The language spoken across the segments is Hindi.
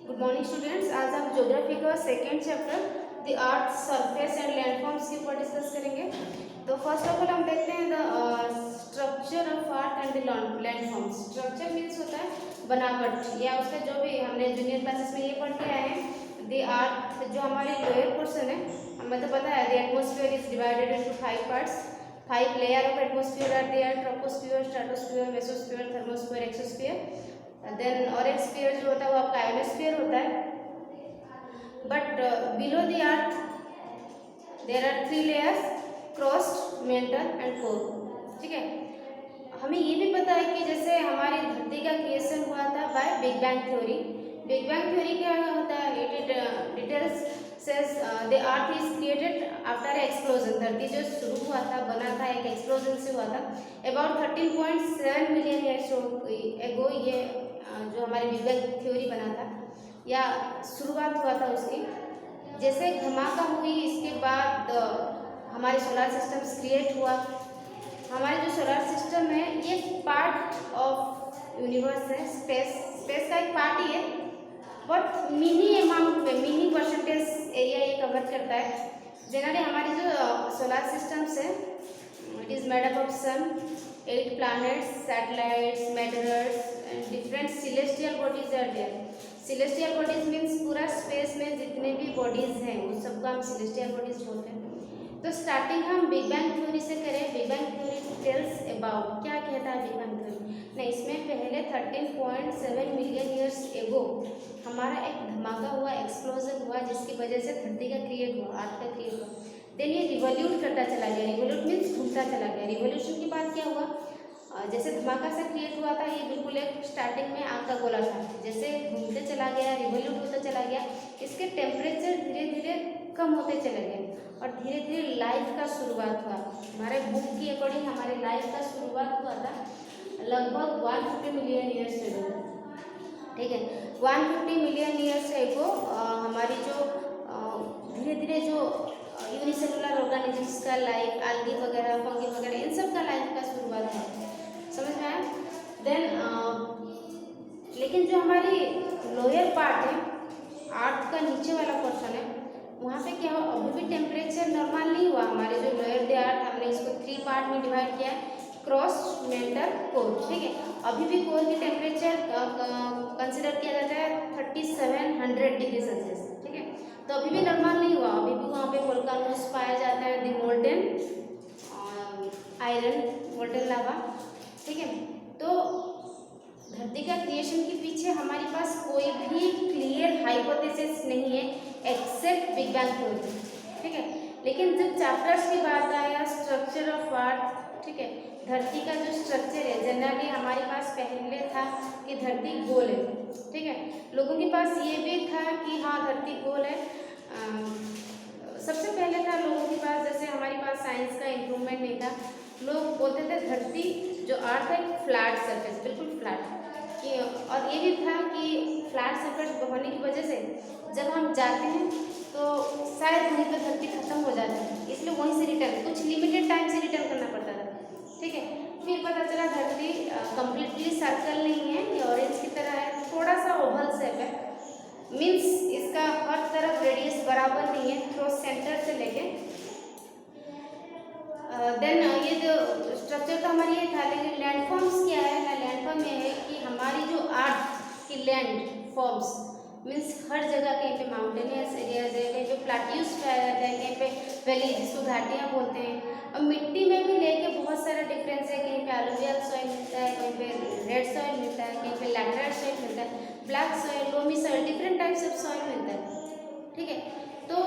Good morning students. आज हम ज्योग्राफी का second chapter the earth surface and landforms के ऊपर डिस्कस करेंगे। तो फर्स्ट ऑफ ऑल हम देखते हैं the structure of earth and the landforms. Structure means होता है बनावट, या उसका जो भी हमने जूनियर क्लासेस में ये पढ़ के आए हैं। द अर्थ जो हमारी लोअर पोर्शन है, हमें तो पता है the atmosphere is divided into 5 parts. 5 layer of atmosphere are there: troposphere, stratosphere, mesosphere, thermosphere, exosphere. Then orange sphere जो होता है वो आपका आयोनोस्फीयर होता है। But below the earth there are 3 layers: crust, mantle and core. ठीक है, हमें ये भी पता है कि जैसे हमारी धरती का क्रिएशन हुआ था by big bang theory. Big bang theory क्या होता है? It details says the earth is created after explosion. धरती जो शुरू हुआ था, बना था, एक एक्सप्लोजन से हुआ था। अबाउट 13.7 मिलियन ईयर्स एगो ये जो हमारी बिग बैंग थ्योरी बना था या शुरुआत हुआ था उसकी। जैसे धमाका हुई, इसके बाद हमारे सोलर सिस्टम क्रिएट हुआ। हमारे जो सोलर सिस्टम है ये पार्ट ऑफ यूनिवर्स है, स्पेस का एक पार्ट ही है, बट मिनी अमाउंट में, मिनी परसेंटेज एरिया ये कवर करता है। जनरली हमारी जो सोलर सिस्टम्स है, it is made up of sun, 8 planets, satellites, meteors and different celestial bodies are there. celestial bodies means पूरा स्पेस में जितने भी बॉडीज हैं उस सबको हम celestial bodies बोलते हैं। तो स्टार्टिंग हम बिग बैंग थ्योरी से करें। Big bang theory tells about, क्या कहता है बिग बैंग थ्योरी? नहीं, इसमें पहले 13.7 मिलियन ईयर्स एगो हमारा एक धमाका हुआ, एक्सप्लोजन हुआ, जिसकी वजह से धरती का क्रिएट हुआ, अर्थ का क्रिएट हुआ। देन ये रिवॉल्यूट करता चला गया। रिवॉल्यूट मीन्स घूमता चला गया। रिवॉल्यूशन के बाद क्या हुआ? जैसे धमाका से क्रिएट हुआ था, ये बिल्कुल एक स्टार्टिंग में आग का गोला था। जैसे घूमते चला गया, रिवॉल्यूट होता चला गया, इसके टेम्परेचर धीरे धीरे कम होते चले गए और धीरे धीरे लाइफ का शुरुआत हुआ। हमारे बुक की अकॉर्डिंग हमारे लाइफ का शुरुआत हुआ था लगभग 150 मिलियन ईयर्स एगो। ठीक है, 150 मिलियन ईयर्स एगो हमारी जो धीरे धीरे जो यूनिसेलुलर ऑर्गेनिजम्स का लाइफ, algae वगैरह, फंगी वगैरह, इन सब का लाइफ का शुरुआत है। समझ में आया? देन लेकिन जो हमारी लोअर पार्ट है, अर्थ का नीचे वाला पोर्शन है, वहाँ पे क्या हो, अभी भी टेम्परेचर नॉर्मल नहीं हुआ। हमारे जो लोअर द अर्थ, हमने इसको 3 पार्ट में डिवाइड किया है: क्रस्ट, मेंटल, कोर। ठीक है, अभी भी कोर की टेम्परेचर कंसिडर किया जाता है 3700 डिग्री सेल्सियस। ठीक है, तो अभी भी नॉर्मल नहीं हुआ, अभी भी वहाँ पे वोल्केनोस पाया जाता है, द मोल्टेन आयरन, मोल्टेन लावा। ठीक है, तो धरती का क्रिएशन के पीछे हमारे पास कोई भी क्लियर हाइपोथेसिस नहीं है एक्सेप्ट बिग बैंग थ्योरी। ठीक है, लेकिन जब चैप्टर्स की बात आया स्ट्रक्चर ऑफ अर्थ, ठीक है, धरती का जो स्ट्रक्चर है, जनरली हमारे पास पहले था कि धरती गोल है। ठीक है, लोगों के पास ये भी था कि हाँ धरती गोल है। सबसे पहले था लोगों के पास, जैसे हमारे पास साइंस का इम्प्रूवमेंट नहीं था, लोग बोलते थे धरती जो अर्थ है फ्लैट सरफेस, बिल्कुल फ्लैट। कि और ये भी था कि फ्लैट सरफेस होने की वजह से जब हम जाते हैं तो शायद वहीं पर धरती खत्म हो जाती है, इसलिए वहीं से रिटर्न, कुछ लिमिटेड टाइम से रिटर्न करना पड़ता था। ठीक है, फिर पता चला धरती कम्प्लीटली सर्कल नहीं है, ये ऑरेंज की तरह है, थोड़ा सा ओवल शेप है, मीन्स इसका हर तरफ रेडियस बराबर नहीं है, थ्रो सेंटर से लेके। देन ये जो स्ट्रक्चर तो हमारी ये था, लेकिन लैंडफॉर्म्स क्या है ना? लैंडफॉर्म ये है कि हमारी जो अर्थ की लैंड फॉर्म्स मीन्स हर जगह, कहीं पे माउंटेनियस एरियाज है, कहीं पे प्लाट्यूज पाया जाता है, कहीं पे वैली जिसको घाटियाँ बोलते हैं। और मिट्टी में भी लेके बहुत सारा डिफरेंस है, कहीं पे एलुवियल सॉइल मिलता है, कहीं पे रेड सॉइल मिलता है, कहीं पे लैटराइट सॉइल मिलता है, black soil, loamy soil, different types of soil मिलता है। ठीक है, तो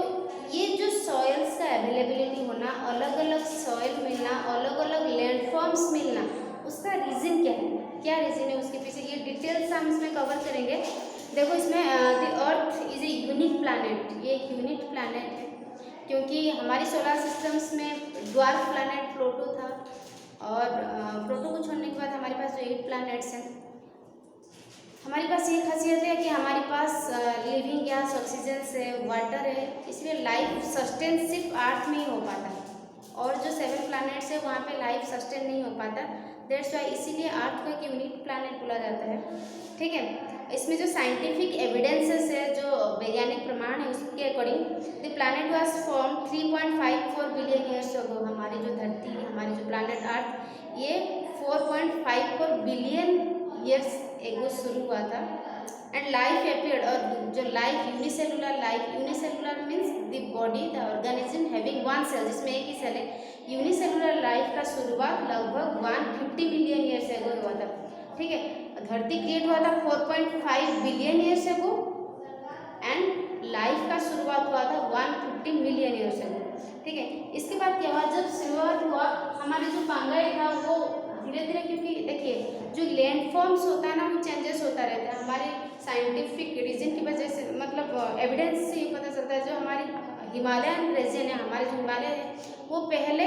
ये जो सॉइल्स का अवेलेबिलिटी होना, अलग अलग सॉइल मिलना, अलग अलग लैंडफॉर्म्स मिलना, उसका रीज़न क्या है, क्या रीज़न है उसके पीछे, ये डिटेल्स हम इसमें कवर करेंगे। देखो इसमें the earth is a unique planet, ये एक यूनिक प्लैनेट है क्योंकि हमारी सोलर सिस्टम्स में ड्वार्फ प्लैनेट प्लूटो था, और प्लूटो को छोड़ने के बाद हमारे पास जो 8 प्लैनेट्स हैं, हमारे पास ये खासियत है कि हमारे पास लिविंग गैस, ऑक्सीजन है, वाटर है, इसलिए लाइफ सस्टेन सिर्फ अर्थ में ही हो पाता है, और जो 7 प्लैनेट्स है वहाँ पे लाइफ सस्टेन नहीं हो पाता। दैट्स वाई इसीलिए अर्थ को एक यूनिक प्लैनेट बोला जाता है। ठीक है, इसमें जो साइंटिफिक एविडेंसेस है प्रमाण है उसके according the planet was form 3.54 billion years ago. हमारी जो धरती है, हमारी जो प्लैनेट अर्थ, ये 4.54 बिलियन ईयर्स एगो शुरू हुआ था। एंड लाइफ अपीयर्ड, और जो life unicellular means the body the organism having one cell, जिसमें एक ही सेल है। यूनिसेलुलर लाइफ का शुरुआत लगभग 150 मिलियन ईयर्स एगो हुआ था। ठीक है, धरती क्रिएट हुआ था 4.5 billion years ago and life का शुरुआत हुआ था 150 मिलियन ईयर्स एगो। ठीक है, इसके बाद क्या हुआ, जब शुरुआत हुआ हमारे जो पांगाई था वो धीरे धीरे, क्योंकि देखिए जो लैंड फॉर्म्स होता है ना वो चेंजेस होता रहता है। हमारे साइंटिफिक रीजन की वजह से, मतलब एविडेंस से ये पता चलता है, जो हमारी हिमालयन रीजन है, हमारे जो हिमालय है वो पहले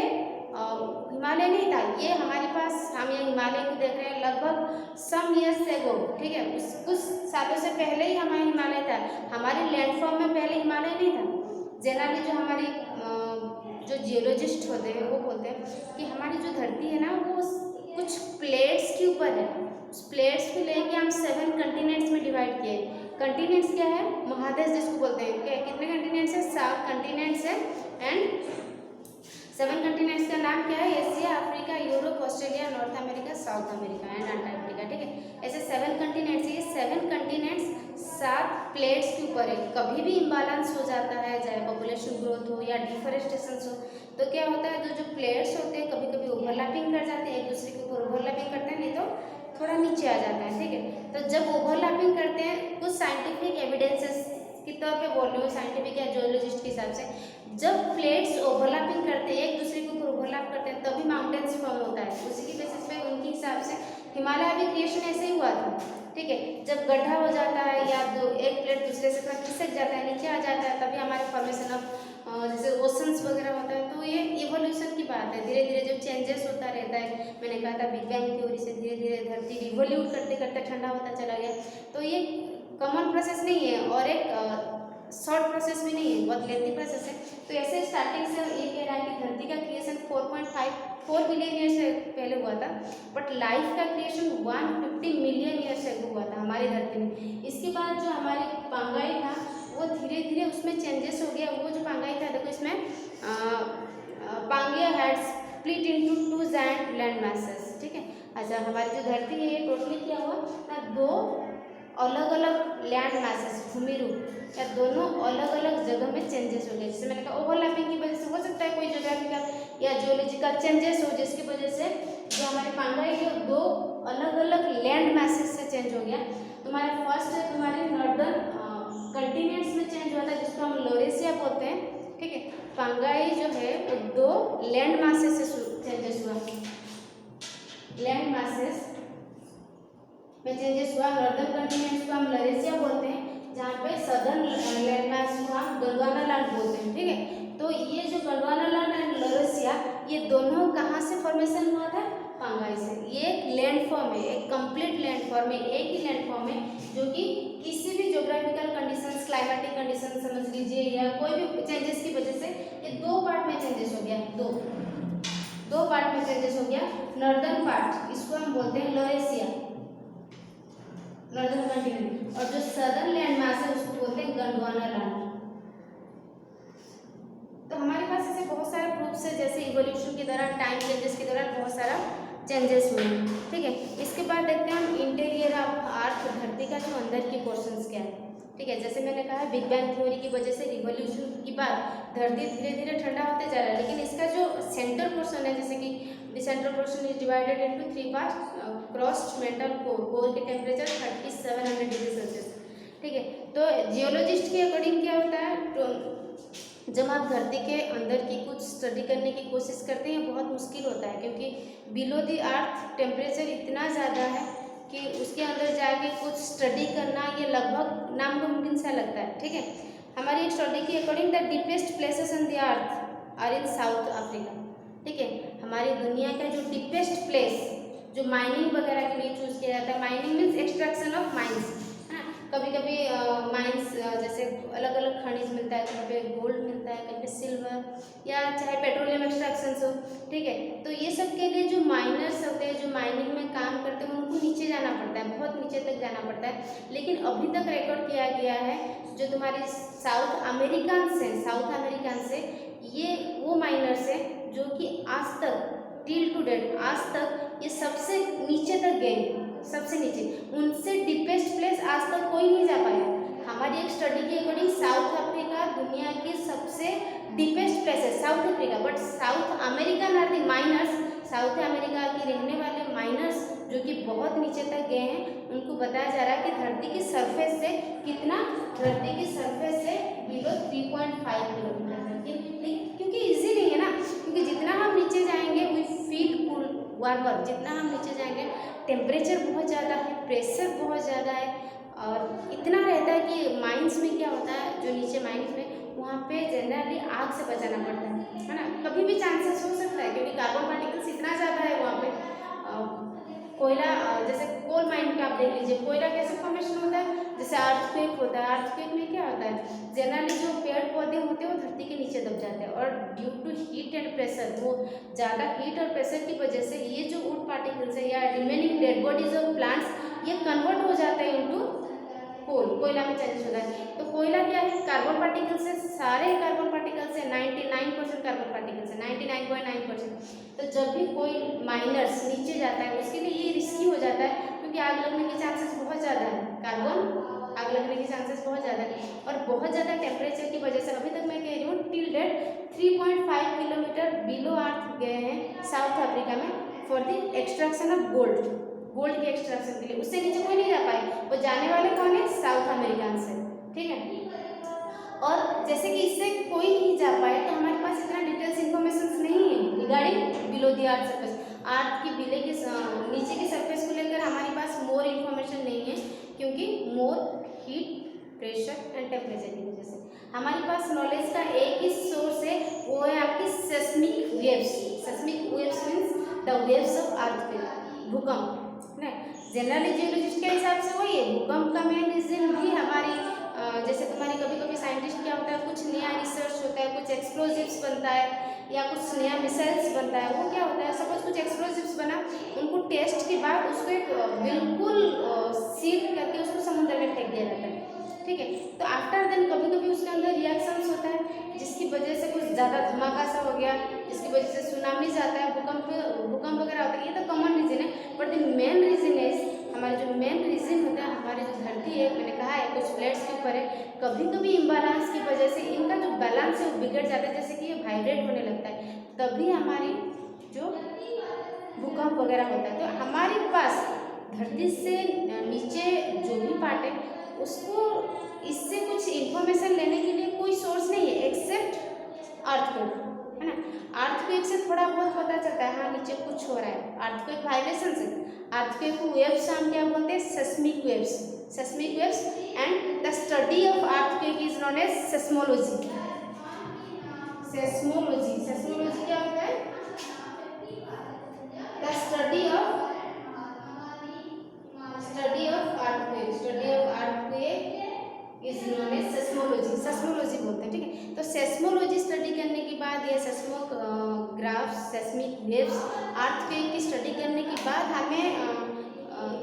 हिमालय नहीं था। ये हमारे पास, हम ये हिमालय को देख रहे हैं लगभग सम ईयर्स एगो। ठीक है, कुछ सालों से पहले ही हमारा हिमालय था। हमारे लैंडफॉर्म में पहले हिमालय नहीं था। जनरली जो हमारी जो जियोलॉजिस्ट होते हैं वो बोलते हैं कि हमारी जो धरती है ना वो कुछ प्लेट्स के ऊपर है। उस प्लेट्स को लेके हम 7 कंटिनेंट्स में डिवाइड किए। कंटिनेंट्स क्या है, महादेश जिसको बोलते हैं। क्या कितने कंटिनेंट्स है, 7 कंटिनेंट्स है। एंड 7 कंटिनेंट्स का नाम क्या है, Asia, Africa, Europe, Australia, north America, south America and Antarctica. ठीक है, ऐसे 7 कंटिनेंट्स। ये 7 कंटिनेंट्स 7 प्लेट्स के ऊपर है। कभी भी इम्बालांस हो जाता है, चाहे पॉपुलेशन ग्रोथ हो या डिफॉरेस्टेशन हो, तो क्या होता है, जो प्लेट्स होते हैं कभी कभी ओवरलैपिंग कर जाते हैं, एक दूसरे के ऊपर ओवरलैपिंग करते हैं, नहीं तो थोड़ा नीचे आ जाता है। ठीक है, तो जब ओवरलैपिंग करते हैं, कुछ साइंटिफिक एविडेंसेस के तौर पे बोल रही हूँ, साइंटिफिक या जियोलॉजिस्ट के हिसाब से, जब प्लेट्स ओवरलैपिंग करते हैं, एक दूसरे के ऊपर ओवरलैप करते हैं, तभी माउंटेन्स फॉर्म होता है। उसी की बेसिस पे उनके हिसाब से हिमालय भी क्रिएशन ऐसे ही हुआ था। ठीक है, जब गड्ढा हो जाता है या एक प्लेट दूसरे से थोड़ा खिसक जाता है, नीचे आ जाता है, तभी हमारे फॉर्मेशन ऑफ जैसे ओशंस वगैरह होता है। तो ये इवोल्यूशन की बात है। धीरे धीरे जब चेंजेस होता रहता है, मैंने कहा था बिग बैंग थ्योरी से धीरे धीरे धरती रिवोल्यूट करते करते ठंडा होता चला गया। तो ये कॉमन प्रोसेस नहीं है और एक शॉर्ट प्रोसेस भी नहीं है, बहुत लेंथी प्रोसेस है। तो ऐसे स्टार्टिंग से ये कह रहा है कि धरती का क्रिएशन 4.54 बिलियन ईयर से पहले हुआ था, बट लाइफ का क्रिएशन 150 मिलियन ईयर से हुआ था हमारी धरती में। इसके बाद जो हमारे पांगाई था वो धीरे धीरे उसमें चेंजेस हो गया। वो जो पांगाई था, देखो इसमें Pangaea had split into 2 giant land masses। ठीक है, अच्छा हमारी जो धरती है ये टोटली क्या हुआ ना, 2 अलग अलग लैंड masses, भूमि रूप या दोनों अलग अलग जगह में चेंजेस हो गए। जैसे मैंने कहा ओवरलैपिंग की वजह से हो सकता है कोई ज्योग्राफिकल या जियोलॉजिकल चेंजेस हो, जिसकी वजह से जो हमारे पांगाई है 2 अलग अलग लैंड masses से चेंज हो गया। तुम्हारे फर्स्ट है तुम्हारे नॉर्दर्न कंटिनेंट्स में चेंज हुआ था, जिसको हम लोरेशिया बोलते हैं। ठीक है, पांगाई जो है वो 2 लैंड masses से चेंजेस हुआ। लैंड masses में चेंजेस हुआ। नॉर्दर्न कंटिनेंट्स को हम लोरेशिया बोलते हैं, जहाँ पे सदर्न लैंड मास को हम गोंडवाना लैंड बोलते हैं। ठीक है, तो ये जो गोंडवाना लैंड एंड लोरेशिया, ये दोनों कहाँ से फॉर्मेशन हुआ था, पांगाई से। ये एक लैंड फॉर्म है, एक कंप्लीट लैंड फॉर्म है, एक ही लैंड फॉर्म है जो कि किसी भी ज्योग्राफिकल कंडीशंस, क्लाइमेटिक कंडीशन समझ लीजिए या कोई भी चेंजेस की वजह से ये 2 पार्ट में चेंजेस हो गया। दो पार्ट में चेंजेस हो गया। नॉर्दर्न पार्ट इसको हम बोलते हैं लोरेशिया, नॉर्दर्न कंटिनेंट, और जो सदर्न लैंड मास है उसको बोलते हैं गोंडवाना लैंड। तो हमारे पास ऐसे बहुत सारे प्रूफ्स है, जैसे इवोल्यूशन के दौरान, टाइम चेंजेस के दौरान बहुत सारा चेंजेस हुए हैं। ठीक है, इसके बाद देखते हैं हम इंटीरियर ऑफ अर्थ, धरती का जो अंदर की पोर्शंस क्या है। ठीक है, जैसे मैंने कहा बिग बैंग थ्योरी की वजह से रिवोल्यूशन के बाद धरती धीरे धीरे ठंडा होते जा रहा है, लेकिन इसका जो सेंटर पोर्शन है, जैसे कि the central portion is divided into 3 parts. Crossed metal core के टेम्परेचर 3700 डिग्री सेल्सियस। ठीक है, तो जियोलॉजिस्ट के अकॉर्डिंग क्या होता है, तो जब आप धरती के अंदर की कुछ स्टडी करने की कोशिश करते हैं बहुत मुश्किल होता है, क्योंकि बिलो द अर्थ टेम्परेचर इतना ज़्यादा है कि उसके अंदर जाके कुछ स्टडी करना ये लगभग नामुमकिन सा लगता है। ठीक है, हमारी एक स्टडी के according the deepest places on the earth are in South Africa. ठीक है, हमारी दुनिया का जो डीपेस्ट प्लेस जो माइनिंग वगैरह के लिए चूज़ किया जाता है, mining means extraction of mines, है ना। कभी कभी माइंस जैसे अलग अलग खनिज मिलता है, कहीं पे गोल्ड मिलता मिलता है, कहीं पे सिल्वर या चाहे पेट्रोलियम एक्सट्रैक्शन हो, ठीक है। तो ये सब के लिए जो माइनर्स होते हैं, जो माइनिंग में काम करते हैं, उनको नीचे जाना पड़ता है, बहुत नीचे तक जाना पड़ता है। लेकिन अभी तक रिकॉर्ड किया गया है जो तुम्हारे साउथ अमेरिकन से ये वो माइनर्स है जो कि आज तक टिल टू डेट आज तक ये सबसे नीचे तक गए, सबसे नीचे। उनसे डीपेस्ट प्लेस आज तक कोई नहीं जा पाया। हमारी एक स्टडी के अकॉर्डिंग साउथ अफ्रीका दुनिया की सबसे डीपेस्ट प्लेस है, South Africa. But South American are the miners, South America के रहने वाले माइनर्स जो कि बहुत नीचे तक गए हैं, उनको बताया जा रहा है कि धरती की सरफेस से कितना, धरती की सरफेस से बिलो 3.5 किलोमीटर, क्योंकि इजी नहीं है ना, क्योंकि जितना हम नीचे जाएंगे वी फील कूल वार्मर, जितना हम नीचे जाएंगे टेम्परेचर बहुत ज़्यादा है, प्रेशर बहुत ज़्यादा है, और इतना रहता है कि माइंस में क्या होता है, जो नीचे माइंस में वहाँ पे जनरली आग से बचाना पड़ता है ना। कभी भी चांसेस हो सकता है क्योंकि कार्बन पार्टिकल्स इतना ज़्यादा है वहाँ पे। कोयला, जैसे कोल माइन का आप देख लीजिए, कोयला कैसे फॉर्मेशन होता है, जैसे अर्थक्वेक होता है। अर्थक्वेक में क्या होता है, जनरली जो पेड़ पौधे होते हैं वो धरती के नीचे दब जाते हैं, और due to heat and pressure, वो ज़्यादा हीट और प्रेशर की वजह से ये जो वुड पार्टिकल्स है या remaining dead bodies of plants ये कन्वर्ट हो जाता है इनटू कोल, कोयला में चेंज होता है। तो कोयला क्या है, कार्बन पार्टिकल्स है, सारे कार्बन पार्टिकल्स है, 99% कार्बन पार्टिकल्स है, 99.9%। तो जब भी कोई माइनर्स नीचे जाता है उसके लिए ये रिस्की हो जाता है, क्योंकि आग लगने के चांसेस बहुत ज़्यादा है, कार्बन आग लगने के चांसेस बहुत ज़्यादा है, और बहुत ज़्यादा टेम्परेचर की वजह से। अभी तक मैं कह रही हूँ till date 3.5 kilometre below earth गए हैं साउथ अफ्रीका में for the extraction of gold, gold के एक्सट्रैक्शन के लिए। उससे नीचे कोई नहीं जा पाए, वो जाने वाले कौन है, साउथ अमेरिकन से, ठीक है। और जैसे कि इससे कोई नहीं जा पाए तो हमारे पास इतना डिटेल्स इन्फॉर्मेशन नहीं है regarding below the earth surface, earth की बिले के नीचे की सरफेस को लेकर हमारे पास मोर इन्फॉर्मेशन नहीं है, क्योंकि more heat, pressure and temperature की वजह से। हमारे पास नॉलेज का एक ही सोर्स है, वो है आपकी seismic waves. Seismic waves means the waves of earthquake, भूकंप ना। जनरली जियोलॉजिस्ट के हिसाब से वही है, भूकंप का मेन रीजन भी हमारी जैसे तुम्हारी कभी कभी साइंटिस्ट क्या होता है, कुछ नया रिसर्च होता है, कुछ एक्सप्लोजिव्स बनता है या कुछ नया मिसाइल्स बनता है। वो क्या होता है, सपोज कुछ एक्सप्लोजिव्स बना, उनको टेस्ट के बाद उसको एक बिल्कुल सील करके उसको समुद्र में फेंक दिया जाता है, ठीक है। तो आफ्टर देन कभी कभी उसके अंदर रिएक्शंस होता है जिसकी वजह से कुछ ज़्यादा धमाका सा हो गया, जिसकी वजह से सुनामीज आता है, भूकंप वगैरह होता है। ये तो कॉमन रीजन है, but the main reason is, हमारे जो मेन रीजन होता है, हमारी जो धरती है, मैंने कहा है कुछ प्लेट्स के ऊपर है, कभी कभी इम्बालांस की वजह से इनका जो बैलेंस है वो बिगड़ जाता है, जैसे कि ये वाइब्रेट होने लगता है, तभी हमारी जो भूकंप वगैरह होता है। तो हमारे पास धरती से नीचे जो भी पार्ट है उसको इससे कुछ इन्फॉर्मेशन लेने के लिए कोई सोर्स नहीं है एक्सेप्ट अर्थक्वेक, है ना। अर्थक्वेक से थोड़ा बहुत पता चलता है हाँ नीचे कुछ हो रहा है, अर्थक्वेक वाइब्रेशन से। अर्थक्वेक को वेव्स हम क्या बोलते हैं, seismic waves, seismic waves. And the study of earthquake is known as seismology. Seismology, seismology क्या होता है, the study of earthquake, study of earthquake is known as seismology, seismology बोलते हैं, ठीक है। तो सेस्मोलॉजी स्टडी करने के बाद या सेस्मोग्राफ्स, सेस्मिक वेव्स, अर्थक्वेक की स्टडी करने के बाद हमें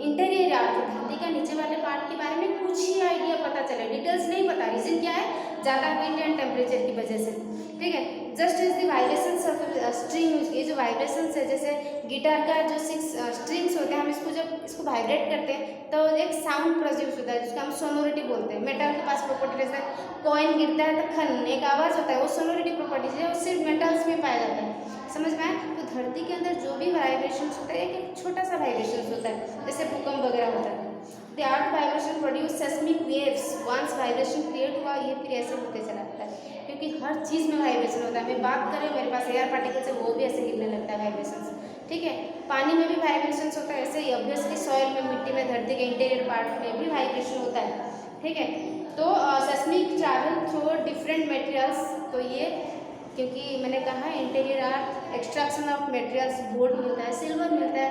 इंटीरियर अर्थ, धरती का नीचे वाले पार्ट के बारे में कुछ ही आइडिया पता चला, डिटेल्स नहीं पता। रीजन क्या है, ज़्यादा हीट एंड टेम्परेचर की वजह से, ठीक है। Just is the vibrations of string, ये जो वाइब्रेशंस है, जैसे गिटार का जो 6 स्ट्रिंग्स होते हैं, हम इसको जब इसको वाइब्रेट करते हैं तो एक साउंड प्रोड्यूस होता है जिसको हम सोनोरिटी बोलते हैं। मेटल के पास प्रॉपर्टी रहता है, कॉइन गिरता है तो खन एक आवाज़ होता है, वो सोनोरिटी प्रॉपर्टीज है, वो सिर्फ मेटल्स में पाया जाता है, समझ में आए। तो धरती के अंदर जो भी वाइब्रेशंस होता है, एक छोटा सा वाइब्रेशंस होता है, जैसे भूकंप वगैरह होता है। The earth vibration produce seismic waves, once vibration create हुआ ये फिर ऐसे होते चला जाता है, क्योंकि हर चीज़ में वाइब्रेशन होता है। मैं बात करें मेरे पास एयर पार्टिकल्स है, वो भी ऐसे गिरने लगता है वाइब्रेशन, ठीक है। पानी में भी वाइब्रेशंस होता है, ऐसे ही ऑब्वियसली सॉइल में, मिट्टी में, धरती के इंटीरियर पार्ट में भी वाइब्रेशन होता है, ठीक है। तो seismic travel through different materials, तो ये क्योंकि मैंने कहा interior earth, extraction of materials, gold मिलता है, सिल्वर मिलता है,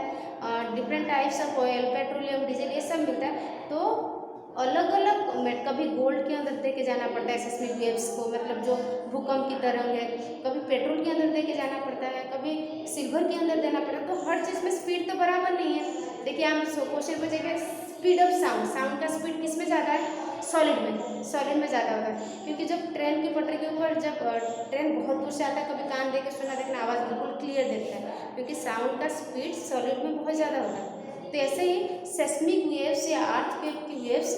different types of oil, petroleum, diesel, ये सब मिलता है। तो अलग अलग कभी गोल्ड के अंदर दे के जाना पड़ता है सेस्मिक वेव्स को, मतलब जो भूकंप की तरंग है, कभी पेट्रोल के अंदर दे के जाना पड़ता है, कभी सिल्वर के अंदर देना पड़ता है। तो हर चीज़ में स्पीड तो बराबर नहीं है। देखिए हम क्वेश्चन पूछेंगे स्पीड ऑफ साउंड, साउंड का स्पीड किस में ज़्यादा है? सॉलिड में, सॉलिड में ज़्यादा होता है, क्योंकि जब ट्रेन की पटरी के ऊपर जब ट्रेन बहुत दूर से आता है, कभी कान दे के सुना, देखना आवाज़ बिल्कुल क्लियर देता है, क्योंकि साउंड का स्पीड सॉलिड में बहुत ज़्यादा होता है। तो ऐसे ही सेस्मिक वेव्स या अर्थक्वेक की वेव्स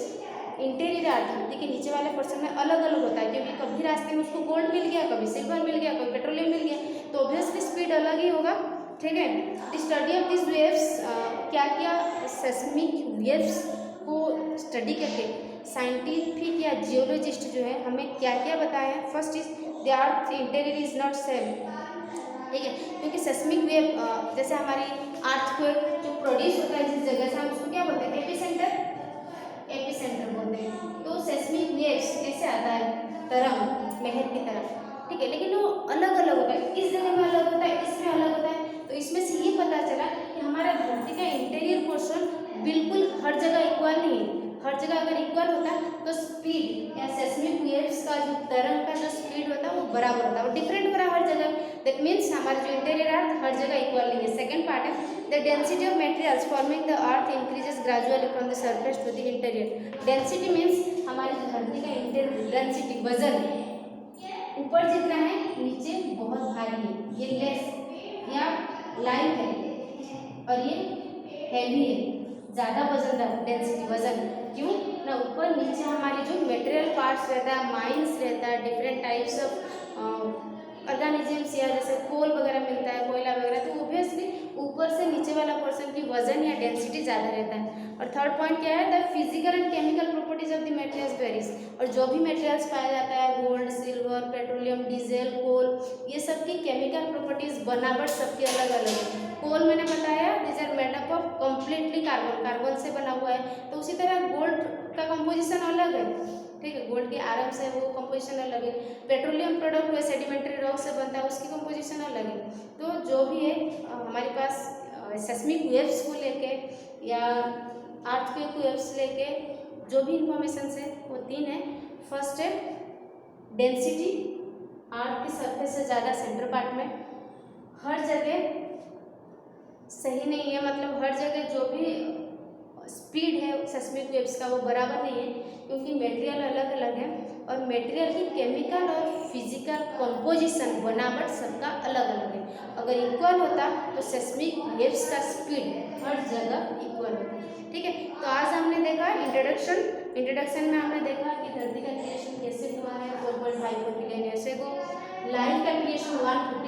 इंटीरियर अर्थ, धरती के नीचे वाले पोर्शन में अलग अलग होता है, क्योंकि कभी रास्ते में उसको गोल्ड मिल गया, कभी सिल्वर मिल गया, कभी पेट्रोलियम मिल गया, तो ऑब्वियसली स्पीड अलग ही होगा। ठीक है, स्टडी ऑफ दिस वेव्स, क्या क्या सेस्मिक वेव्स को स्टडी करके साइंटिफिक या जियोलॉजिस्ट जो है हमें क्या क्या बताया है। First is the earth interior is not same. ठीक है, क्योंकि सेस्मिक वेव जैसे हमारी अर्थक्वेक जो प्रोड्यूस होता है जिस जगह से, हम उसको क्या बोलते हैं? एपिसेंटर, एपिसेंटर बोलते हैं। तो सेस्मिक वेव्स कैसे आता है? तरंग, लहर की तरह। ठीक है, लेकिन वो अलग अलग होता है, इस जगह में अलग होता है, इसमें अलग होता है। तो इसमें से ये पता चला कि हमारा धरती का इंटीरियर पोर्शन बिल्कुल हर जगह इक्वल नहीं है। हर जगह अगर इक्वल होता तो स्पीड या सेस्मिक वेव्स का जो तरंग का जो स्पीड होता है वो बराबर होता है, वो डिफरेंट हो रहा है हर जगह। दैट मीन्स हमारा जो इंटीरियर अर्थ हर जगह इक्वल नहीं है। सेकंड पार्ट है the density of materials forming the earth increases gradually from the surface to the interior. Density means हमारी जो धरती का इंटीरियर डेंसिटी, वजन ऊपर जितना है नीचे बहुत भारी है, ये लेस या लाइट है, और ये हैवी है, ज़्यादा वजनदार, डेंसिटी वजन। क्यों ना? ऊपर नीचे हमारे जो मटेरियल पार्ट्स रहता है, माइंस रहता है, डिफरेंट टाइप्स ऑफ ऑर्गेनिजम्स या जैसे कोल वगैरह मिलता है, कोयला वगैरह, तो ऑब्वियसली ऊपर से नीचे वाला पोर्शन की वजन या डेंसिटी ज़्यादा रहता है। और थर्ड पॉइंट क्या है? The physical and chemical properties of the materials varies. और जो भी मटेरियल्स पाया जाता है, गोल्ड, सिल्वर, पेट्रोलियम, डीजल, कोल, ये सब की केमिकल प्रॉपर्टीज, बनावट सबकी अलग अलग है। कोल मैंने बताया this are made up of completely carbon, carbon से बना हुआ है। तो उसी तरह गोल्ड का कंपोजिशन अलग है। ठीक है, गोल्ड के आयरन से वो कंपोजिशन अलग है। पेट्रोलियम प्रोडक्ट हुए सेडिमेंट्री रॉक से बनता है, उसकी कंपोजिशन अलग है। तो जो भी है हमारे पास सेस्मिक वेव्स को लेके या अर्थक्वेक वेव्स लेके जो भी इंफॉर्मेशन है वो तीन है। फर्स्ट है डेंसिटी, अर्थ के सरफेस से ज़्यादा सेंटर पार्ट में, हर जगह सही नहीं है, मतलब हर जगह जो भी स्पीड है सेस्मिक वेव्स का वो बराबर नहीं है, क्योंकि मटेरियल अलग अलग है और मटेरियल की केमिकल और फिजिकल कंपोजिशन, बनावट सबका अलग अलग है। अगर इक्वल होता तो सेस्मिक वेव्स का स्पीड हर जगह इक्वल होता। ठीक है, तो आज हमने देखा इंट्रोडक्शन में हमने देखा कि धरती का क्रिएशन कैसे हुआ है 4.5 बिलियन ईयर्स अगो, लाइफ का क्रिएशन 150